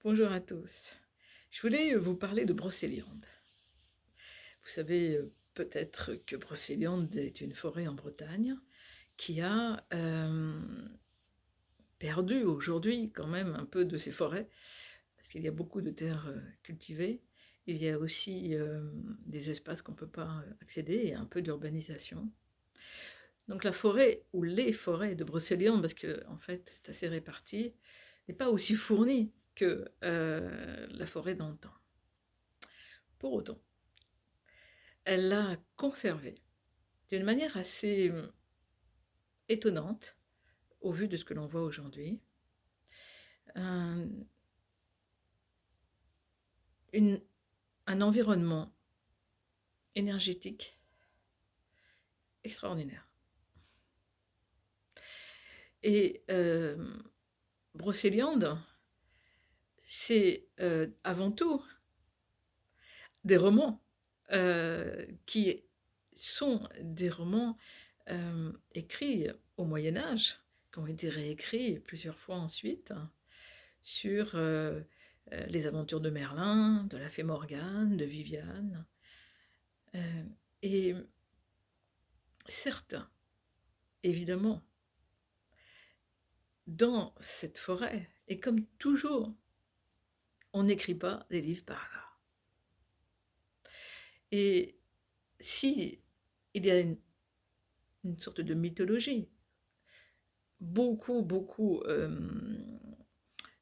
Bonjour à tous. Je voulais vous parler de Brocéliande. Vous savez peut-être que Brocéliande est une forêt en Bretagne qui a perdu aujourd'hui quand même un peu de ses forêts, parce qu'il y a beaucoup de terres cultivées. Il y a aussi des espaces qu'on ne peut pas accéder et un peu d'urbanisation. Donc la forêt, ou les forêts de Brocéliande, parce que en fait c'est assez réparti, n'est pas aussi fournie que la forêt d'antan. Pour autant, elle l'a conservé d'une manière assez étonnante, au vu de ce que l'on voit aujourd'hui. Un, un environnement énergétique extraordinaire. Et Brocéliande, c'est avant tout des romans qui sont des romans écrits au Moyen-Âge, qui ont été réécrits plusieurs fois ensuite, sur les aventures de Merlin, de la fée Morgane, de Viviane. Et certes, évidemment, dans cette forêt, et comme toujours, on n'écrit pas des livres par hasard. Et si il y a une sorte de mythologie, beaucoup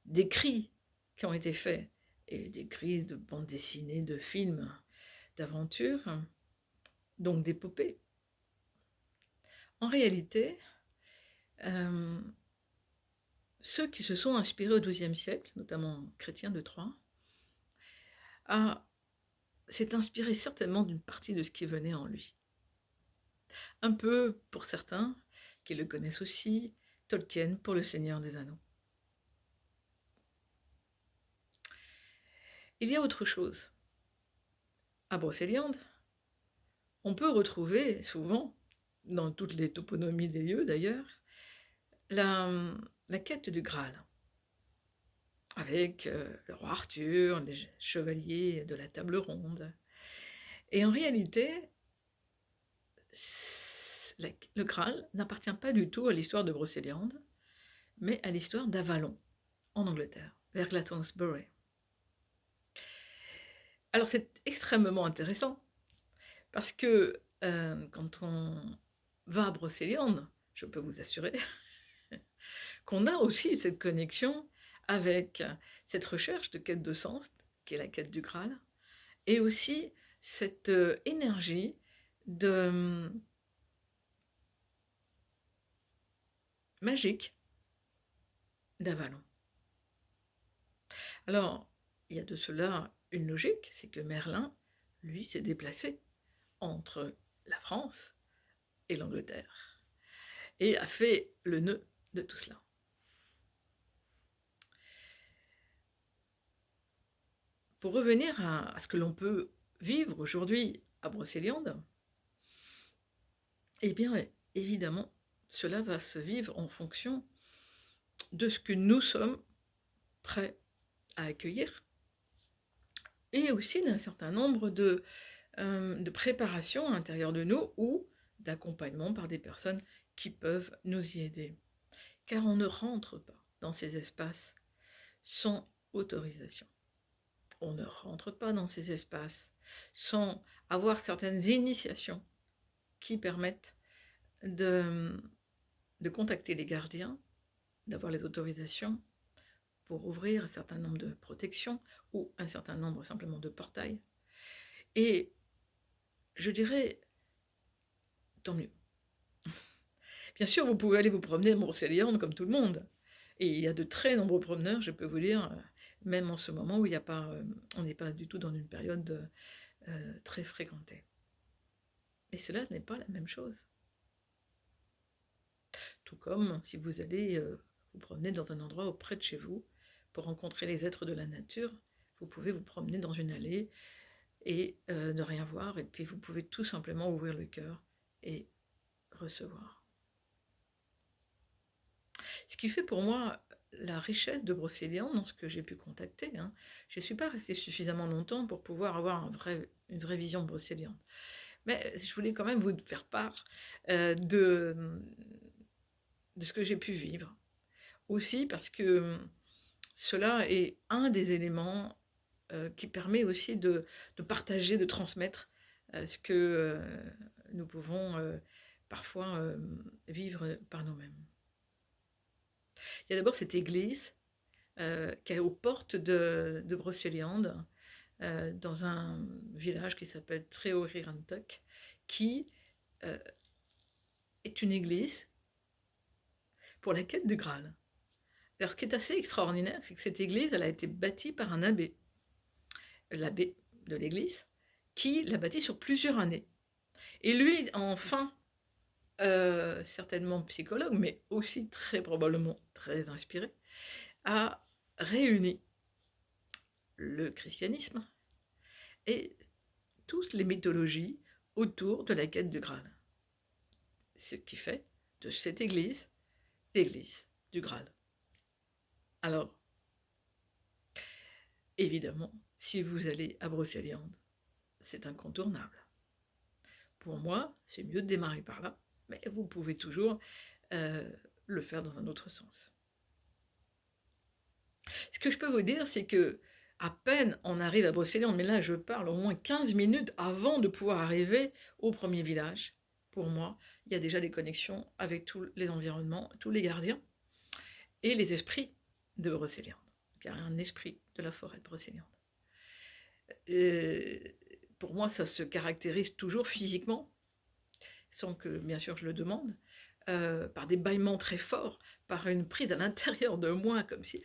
d'écrits qui ont été faits, et d'écrits de bandes dessinées, de films, d'aventures, donc d'épopées. En réalité, ceux qui se sont inspirés au XIIe siècle, notamment Chrétien de Troyes, s'est inspiré certainement d'une partie de ce qui venait en lui. Un peu, pour certains, qui le connaissent aussi, Tolkien pour Le Seigneur des Anneaux. Il y a autre chose. À Brocéliande, on peut retrouver souvent, dans toutes les toponymies des lieux d'ailleurs, la quête du Graal, avec le roi Arthur, les chevaliers de la table ronde. Et en réalité, le Graal n'appartient pas du tout à l'histoire de Brocéliande, mais à l'histoire d'Avalon, en Angleterre, vers Glastonbury. Alors c'est extrêmement intéressant, parce que quand on va à Brocéliande, je peux vous assurer qu'on a aussi cette connexion avec cette recherche de quête de sens, qui est la quête du Graal, et aussi cette énergie de magique d'Avalon. Alors, il y a de cela une logique, c'est que Merlin, lui, s'est déplacé entre la France et l'Angleterre, et a fait le nœud de tout cela. Pour revenir à ce que l'on peut vivre aujourd'hui à Brocéliande, eh bien, évidemment, cela va se vivre en fonction de ce que nous sommes prêts à accueillir, et aussi d'un certain nombre de préparation à l'intérieur de nous, ou d'accompagnement par des personnes qui peuvent nous y aider. Car on ne rentre pas dans ces espaces sans autorisation. On ne rentre pas dans ces espaces sans avoir certaines initiations qui permettent de contacter les gardiens, d'avoir les autorisations pour ouvrir un certain nombre de protections ou un certain nombre simplement de portails. Et je dirais, tant mieux. Bien sûr, vous pouvez aller vous promener à Brocéliande comme tout le monde. Et il y a de très nombreux promeneurs, je peux vous dire, même en ce moment où il y a pas, on n'est pas du tout dans une période très fréquentée. Mais cela n'est pas la même chose. Tout comme si vous allez vous promener dans un endroit auprès de chez vous pour rencontrer les êtres de la nature, vous pouvez vous promener dans une allée et ne rien voir, et puis vous pouvez tout simplement ouvrir le cœur et recevoir. Ce qui fait pour moi la richesse de Brocéliande dans ce que j'ai pu contacter, hein. Je ne suis pas restée suffisamment longtemps pour pouvoir avoir une vraie vision de Brocéliande. Mais je voulais quand même vous faire part, de ce que j'ai pu vivre. Aussi parce que, cela est un des éléments, qui permet aussi de partager, de transmettre, ce que, nous pouvons, parfois, vivre par nous-mêmes. Il y a d'abord cette église, qui est aux portes de Brocéliande, dans un village qui s'appelle Treorirantok, qui, heu, est une église pour la quête du Graal. Alors ce qui est assez extraordinaire, c'est que cette église, elle a été bâtie par un abbé. L'abbé de l'église, qui l'a bâtie sur plusieurs années. Et lui, enfin, certainement psychologue, mais aussi très probablement très inspiré, a réuni le christianisme et toutes les mythologies autour de la quête du Graal. Ce qui fait de cette église, l'église du Graal. Alors, évidemment, si vous allez à Brocéliande, c'est incontournable. Pour moi, c'est mieux de démarrer par là, mais vous pouvez toujours le faire dans un autre sens. Ce que je peux vous dire, c'est que à peine on arrive à Brocéliande, mais là je parle au moins 15 minutes avant de pouvoir arriver au premier village. Pour moi, il y a déjà des connexions avec tous les environnements, tous les gardiens et les esprits de Brocéliande, car il y a un esprit de la forêt de Brocéliande. Pour moi, ça se caractérise toujours physiquement, sans que bien sûr je le demande, par des bâillements très forts, par une prise à l'intérieur de moi comme si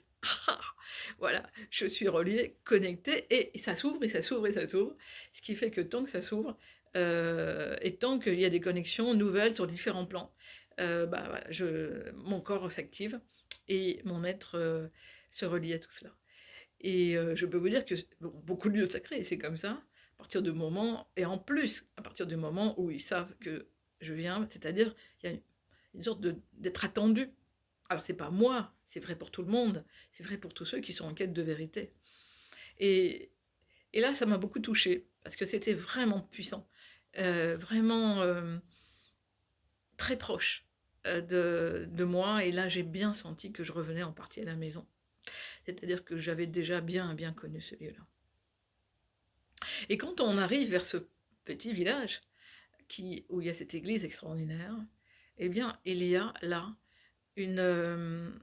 voilà, je suis reliée, connectée et ça s'ouvre et ça s'ouvre et ça s'ouvre. Ce qui fait que tant que ça s'ouvre, et tant qu'il y a des connexions nouvelles sur différents plans, bah, voilà, mon corps s'active et mon être, se relie à tout cela. Et je peux vous dire que bon, beaucoup de lieux sacrés, c'est comme ça, à partir du moment et en plus, à partir du moment où ils savent que je viens, c'est-à-dire, il y a une sorte d'être attendu. Alors c'est pas moi, c'est vrai pour tout le monde, c'est vrai pour tous ceux qui sont en quête de vérité. Et et là, ça m'a beaucoup touchée parce que c'était vraiment puissant, vraiment, très proche, de moi et là, j'ai bien senti que je revenais en partie à la maison. C'est-à-dire que j'avais déjà bien connu ce lieu-là. Et quand on arrive vers ce petit village où il y a cette église extraordinaire, eh bien, il y a là une,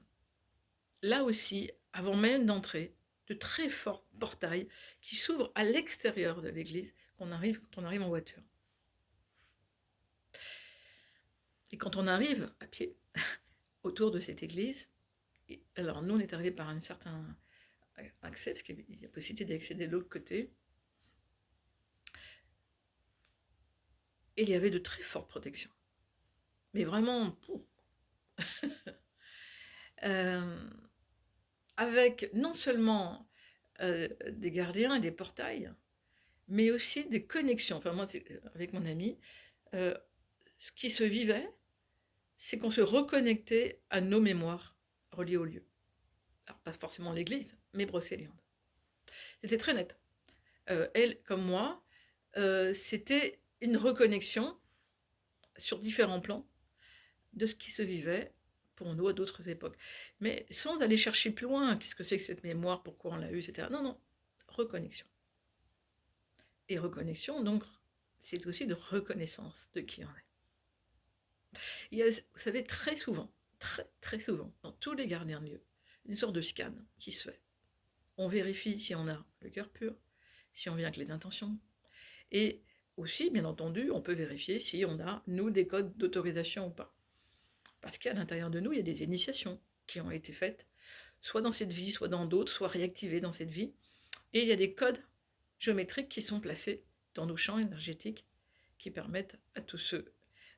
là aussi, avant même d'entrer, de très forts portails qui s'ouvrent à l'extérieur de l'église quand on arrive en voiture. Et quand on arrive à pied autour de cette église, alors nous on est arrivés par un certain accès, parce qu'il y a possibilité d'accéder de l'autre côté, et il y avait de très fortes protections. Mais vraiment, pouf, avec non seulement des gardiens et des portails, mais aussi des connexions. Enfin moi, avec mon ami, heu, ce qui se vivait, c'est qu'on se reconnectait à nos mémoires reliées au lieu. Alors pas forcément l'église, mais Brocéliande. C'était très net. Elle comme moi, c'était une reconnexion sur différents plans de ce qui se vivait pour nous à d'autres époques. Mais sans aller chercher plus loin, qu'est-ce que c'est que cette mémoire, pourquoi on l'a eue, et cetera. Non, non, reconnexion. Et reconnexion, donc, c'est aussi de reconnaissance de qui on est. Il y a, vous savez, très souvent, très souvent, dans tous les gardiens de lieu, une sorte de scan qui se fait. On vérifie si on a le cœur pur, si on vient avec les intentions. Et aussi, bien entendu, on peut vérifier si on a, nous, des codes d'autorisation ou pas. Parce qu'à l'intérieur de nous, il y a des initiations qui ont été faites, soit dans cette vie, soit dans d'autres, soit réactivées dans cette vie. Et il y a des codes géométriques qui sont placés dans nos champs énergétiques qui permettent à tous ceux,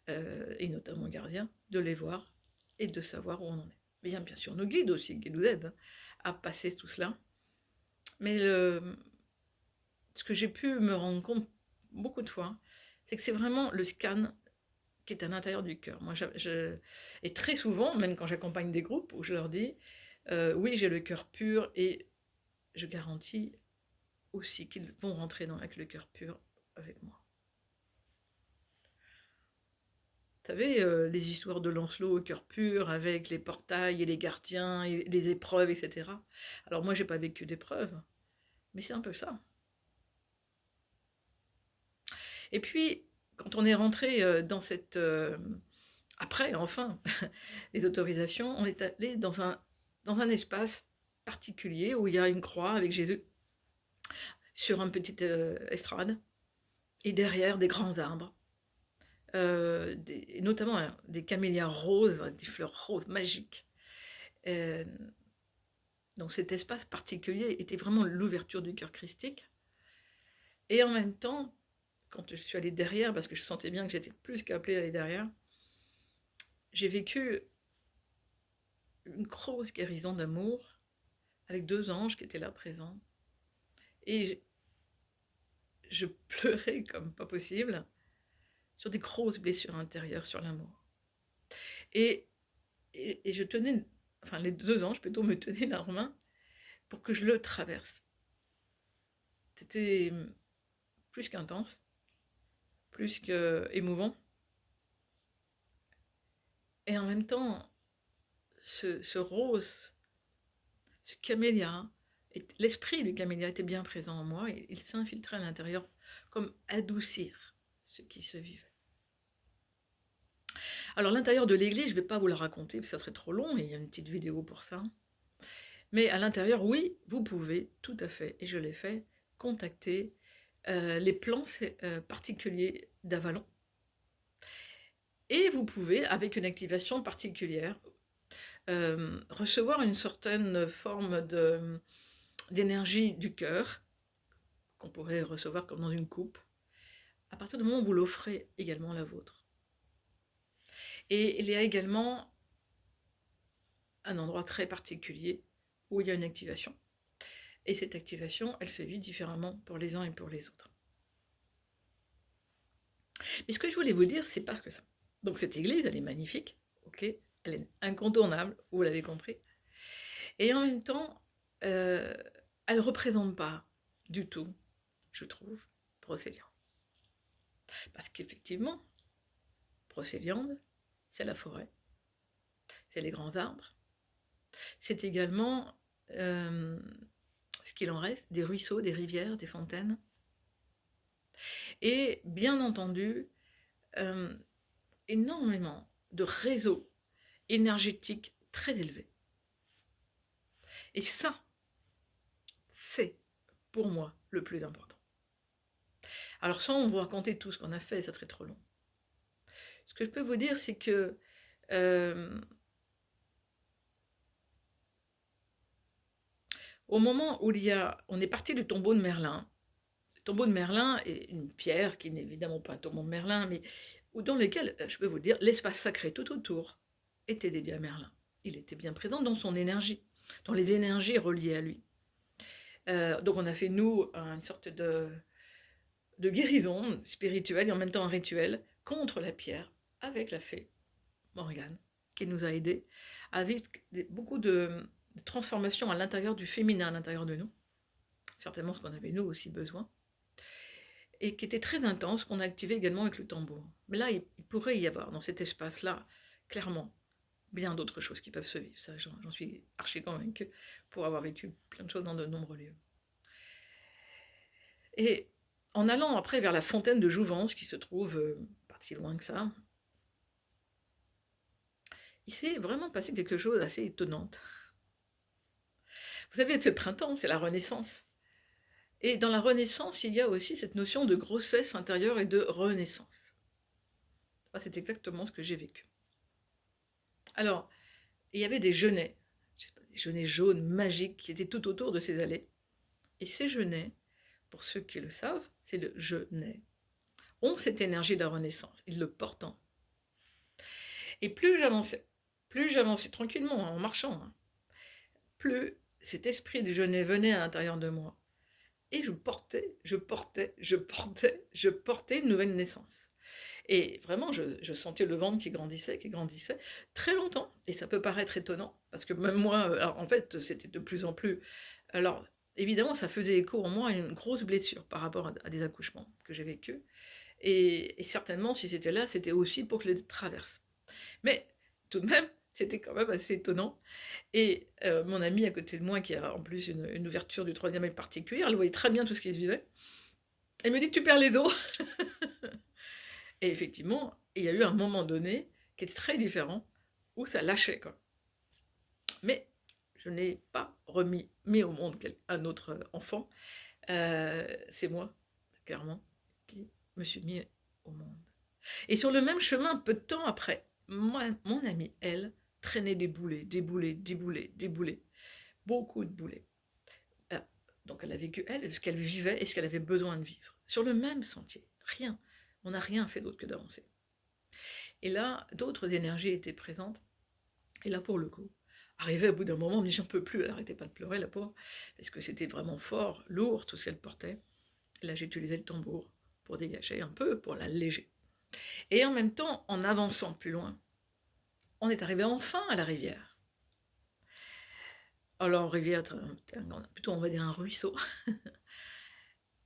et notamment gardiens, de les voir et de savoir où on en est. Bien sûr, nos guides aussi, qui nous aident à passer tout cela. Mais ce que j'ai pu me rendre compte beaucoup de fois, c'est que c'est vraiment le scan qui est à l'intérieur du cœur. Moi, et très souvent, même quand j'accompagne des groupes, où je leur dis, Oui, j'ai le cœur pur et je garantis aussi qu'ils vont rentrer avec le cœur pur avec moi. Vous savez, les histoires de Lancelot au cœur pur avec les portails et les gardiens et les épreuves et cetera. Alors moi, j'ai pas vécu d'épreuves, mais c'est un peu ça. Et puis, quand on est rentré dans cette, après enfin, les autorisations, on est allé dans un espace particulier où il y a une croix avec Jésus sur une petite, estrade et derrière des grands arbres, notamment, des camélias roses, des fleurs roses magiques. Hem, donc cet espace particulier était vraiment l'ouverture du cœur christique et en même temps, quand je suis allée derrière, parce que je sentais bien que j'étais plus qu'appelée à aller derrière, j'ai vécu une grosse guérison d'amour avec 2 anges qui étaient là présents et je pleurais comme pas possible sur des grosses blessures intérieures sur l'amour et et je tenais, enfin les 2 anges plutôt me tenaient leurs mains pour que je le traverse. C'était, plus qu'intense, plus qu'émouvant et en même temps, ce rose, ce camélia et l'esprit du camélia était bien présent en moi et il s'infiltrait à l'intérieur comme adoucir ce qui se vivait. Alors l'intérieur de l'église, je ne vais pas vous la raconter, parce que ça serait trop long et il y a une petite vidéo pour ça. Mais à l'intérieur, oui, vous pouvez tout à fait, et je l'ai fait, contacter, les plans particuliers d'Avalon et vous pouvez, avec une activation particulière, recevoir une certaine forme d'énergie du cœur, qu'on pourrait recevoir comme dans une coupe, à partir du moment où vous l'offrez également la vôtre. Et il y a également un endroit très particulier où il y a une activation. Et cette activation, elle se vit différemment pour les uns et pour les autres. Mais ce que je voulais vous dire, c'est pas que ça. Donc cette église, elle est magnifique, ok, elle est incontournable, vous l'avez compris. Et en même temps, elle ne représente pas du tout, je trouve, Brocéliande. Parce qu'effectivement, Brocéliande, c'est la forêt, c'est les grands arbres, c'est également ce qu'il en reste, des ruisseaux, des rivières, des fontaines. Et bien entendu, énormément de réseaux énergétiques très élevés. Et ça, c'est pour moi le plus important. Alors sans vous raconter tout ce qu'on a fait, ça serait trop long. Ce que je peux vous dire, c'est que au moment où on est parti du tombeau de Merlin. Le tombeau de Merlin est une pierre qui n'est évidemment pas un tombeau de Merlin, mais dans lequel, je peux vous dire, l'espace sacré tout autour était dédié à Merlin. Il était bien présent dans son énergie, dans les énergies reliées à lui. Donc on a fait, nous, une sorte de guérison spirituelle et en même temps un rituel contre la pierre avec la fée Morgane, qui nous a aidés avec beaucoup de transformations à l'intérieur du féminin, à l'intérieur de nous, certainement ce qu'on avait nous aussi besoin, et qui était très intense, qu'on a activé également avec le tambour. Mais là, il pourrait y avoir dans cet espace-là, clairement, bien d'autres choses qui peuvent se vivre. Ça, j'en suis archi convaincue, pour avoir vécu plein de choses dans de nombreux lieux. Et en allant après vers la fontaine de Jouvence, qui se trouve pas si loin que ça, il s'est vraiment passé quelque chose d'assez étonnant. Vous savez, ce printemps, c'est la Renaissance. Et dans la Renaissance, il y a aussi cette notion de grossesse intérieure et de renaissance. C'est exactement ce que j'ai vécu. Alors, il y avait des genêts, je sais pas, des genêts jaunes magiques qui étaient tout autour de ces allées. Et ces genêts, pour ceux qui le savent, c'est le genêt, ont cette énergie de la Renaissance, ils le portent en. Et plus j'avançais tranquillement, en marchant, hein, plus cet esprit du genêt venait à l'intérieur de moi. Et je portais une nouvelle naissance. Et vraiment, je sentais le ventre qui grandissait, très longtemps. Et ça peut paraître étonnant, parce que même moi, alors en fait, c'était de plus en plus. Alors, évidemment, ça faisait écho en moi à une grosse blessure par rapport à des accouchements que j'ai vécus. Et certainement, si c'était là, c'était aussi pour que je les traverse. Mais tout de même, c'était quand même assez étonnant. Et mon amie à côté de moi, qui a en plus une ouverture du troisième œil particulière, elle voyait très bien tout ce qui se vivait. Elle me dit: «Tu perds les os». Et effectivement, il y a eu un moment donné qui était très différent, où ça lâchait, quoi. Mais je n'ai pas mis au monde un autre enfant. C'est moi, clairement, qui me suis mis au monde. Et sur le même chemin, peu de temps après, mon amie, elle, traînait des boulets, des boulets, des boulets, des boulets, beaucoup de boulets. Euh, donc elle a vécu, elle, ce qu'elle vivait et ce qu'elle avait besoin de vivre. Sur le même sentier, rien. On n'a rien fait d'autre que d'avancer. Et là, d'autres énergies étaient présentes. Et là, pour le coup, arrivé au bout d'un moment, on me dit: «J'en peux plus», elle arrêtait pas de pleurer, la pauvre, parce que c'était vraiment fort, lourd, tout ce qu'elle portait. Et là, j'ai utilisé le tambour pour dégager un peu, pour l'alléger. Et en même temps, en avançant plus loin, on est arrivé enfin à la rivière. Alors, rivière, plutôt on va dire un ruisseau,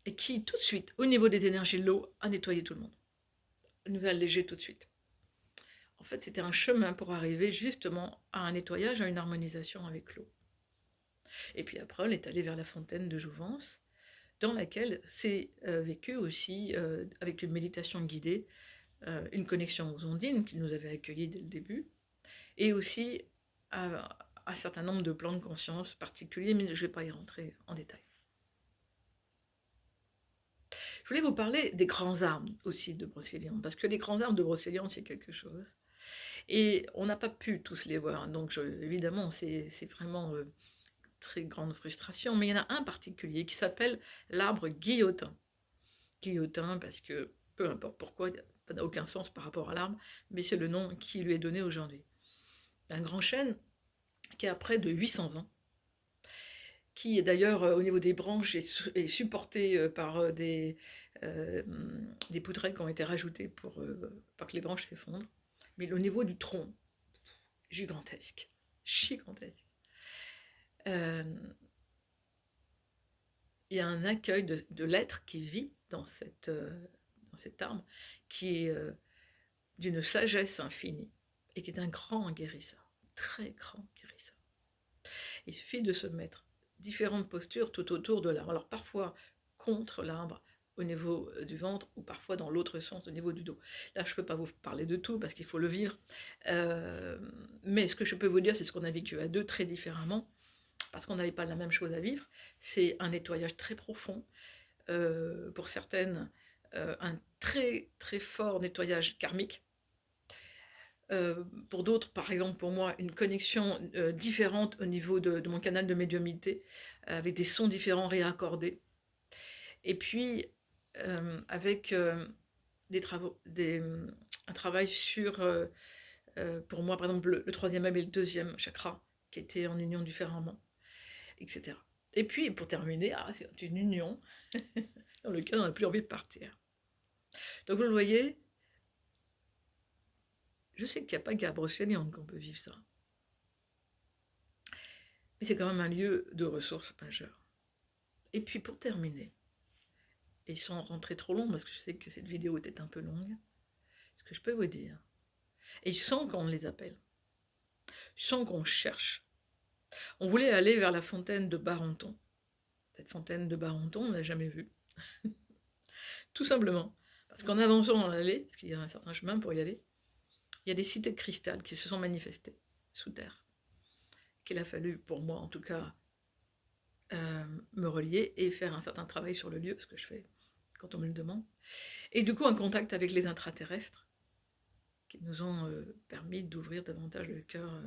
et qui tout de suite, au niveau des énergies de l'eau, a nettoyé tout le monde, nous a allégé tout de suite. En fait, c'était un chemin pour arriver justement à un nettoyage, à une harmonisation avec l'eau. Et puis après, on est allé vers la fontaine de Jouvence, dans laquelle c'est vécu aussi, avec une méditation guidée, une connexion aux ondines qui nous avait accueillis dès le début, et aussi un certain nombre de plans de conscience particuliers, mais je ne vais pas y rentrer en détail. Je voulais vous parler des grands arbres aussi de Brocéliande, parce que les grands arbres de Brocéliande, c'est quelque chose. Et on n'a pas pu tous les voir, donc évidemment, c'est vraiment très grande frustration, mais il y en a un particulier qui s'appelle l'arbre guillotin. Guillotin parce que, peu importe pourquoi, ça n'a aucun sens par rapport à l'arbre, mais c'est le nom qui lui est donné aujourd'hui. Un grand chêne qui a près de 800 ans, qui est d'ailleurs au niveau des branches est supporté par des poutrelles qui ont été rajoutées pour pas que les branches s'effondrent. Mais au niveau du tronc, gigantesque, gigantesque. Euh, il y a un accueil de l'être qui vit dans cet arbre, qui est d'une sagesse infinie et qui est un grand guérisseur, très grand guérisseur. Il suffit de se mettre différentes postures tout autour de l'arbre. Alors parfois contre l'arbre au niveau du ventre ou parfois dans l'autre sens au niveau du dos. Là, je ne peux pas vous parler de tout parce qu'il faut le vivre. Mais ce que je peux vous dire, c'est ce qu'on a vécu à deux très différemment parce qu'on n'avait pas la même chose à vivre. C'est un nettoyage très profond. Pour certaines, un très très fort nettoyage karmique. Pour d'autres, par exemple pour moi, une connexion différente au niveau de mon canal de médiumnité, avec des sons différents réaccordés. Et puis, avec des travaux, un travail sur, pour moi, par exemple, le troisième œil et le deuxième chakra, qui étaient en union différemment, etc. Et puis, pour terminer, c'est une union dans laquelle on n'a plus envie de partir. Donc, vous le voyez, je sais qu'il n'y a pas qu'à Brocéliande qu'on peut vivre ça. Mais c'est quand même un lieu de ressources majeures. Et puis pour terminer, et sans rentrer trop long, parce que je sais que cette vidéo était un peu longue, ce que je peux vous dire, et je sens qu'on les appelle, je sens qu'on cherche. On voulait aller vers la fontaine de Barenton. Cette fontaine de Barenton, on ne l'a jamais vue. Tout simplement. Parce qu'en avançant dans l'allée, parce qu'il y a un certain chemin pour y aller, il y a des cités de cristal qui se sont manifestées sous terre. Qu'il a fallu, pour moi en tout cas, me relier et faire un certain travail sur le lieu, ce que je fais quand on me le demande. Et du coup, un contact avec les intraterrestres qui nous ont permis d'ouvrir davantage le cœur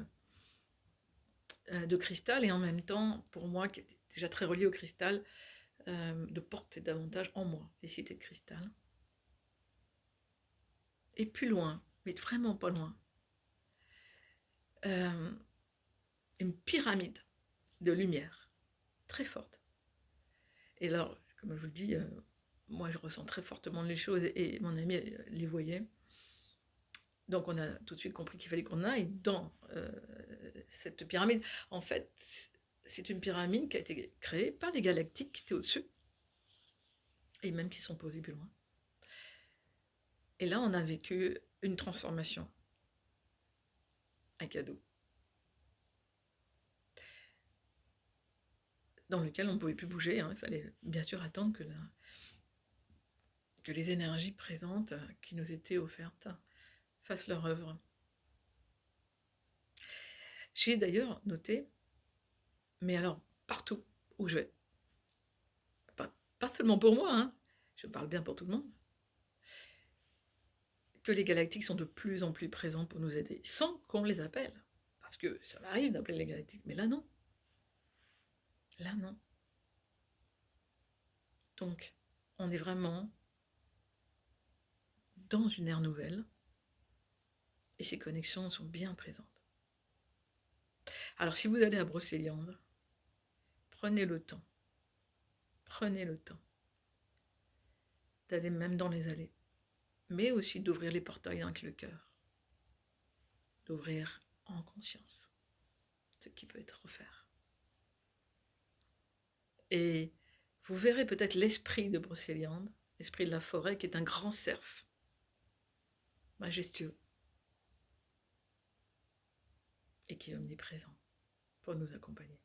de cristal, et en même temps, pour moi, qui était déjà très relié au cristal, de porter davantage en moi les cités de cristal. Et plus loin, mais vraiment pas loin, une pyramide de lumière très forte. Et alors, comme je vous le dis, moi je ressens très fortement les choses et mon ami les voyait. Donc on a tout de suite compris qu'il fallait qu'on aille dans, cette pyramide. En fait, c'est une pyramide qui a été créée par les galactiques qui étaient au-dessus et même qui sont posés plus loin. Et là, on a vécu une transformation, un cadeau, dans lequel on ne pouvait plus bouger, hein. Il fallait bien sûr attendre que les énergies présentes, qui nous étaient offertes, fassent leur œuvre. J'ai d'ailleurs noté, mais alors partout où je vais, pas seulement pour moi, hein, je parle bien pour tout le monde, que les galactiques sont de plus en plus présents pour nous aider, sans qu'on les appelle. Parce que ça m'arrive d'appeler les galactiques, mais là non. Là non. Donc, on est vraiment dans une ère nouvelle, et ces connexions sont bien présentes. Alors si vous allez à Brocéliande, prenez le temps d'aller même dans les allées, mais aussi d'ouvrir les portails avec le cœur, d'ouvrir en conscience ce qui peut être offert. Et vous verrez peut-être l'esprit de Brocéliande, l'esprit de la forêt, qui est un grand cerf, majestueux, et qui est omniprésent pour nous accompagner.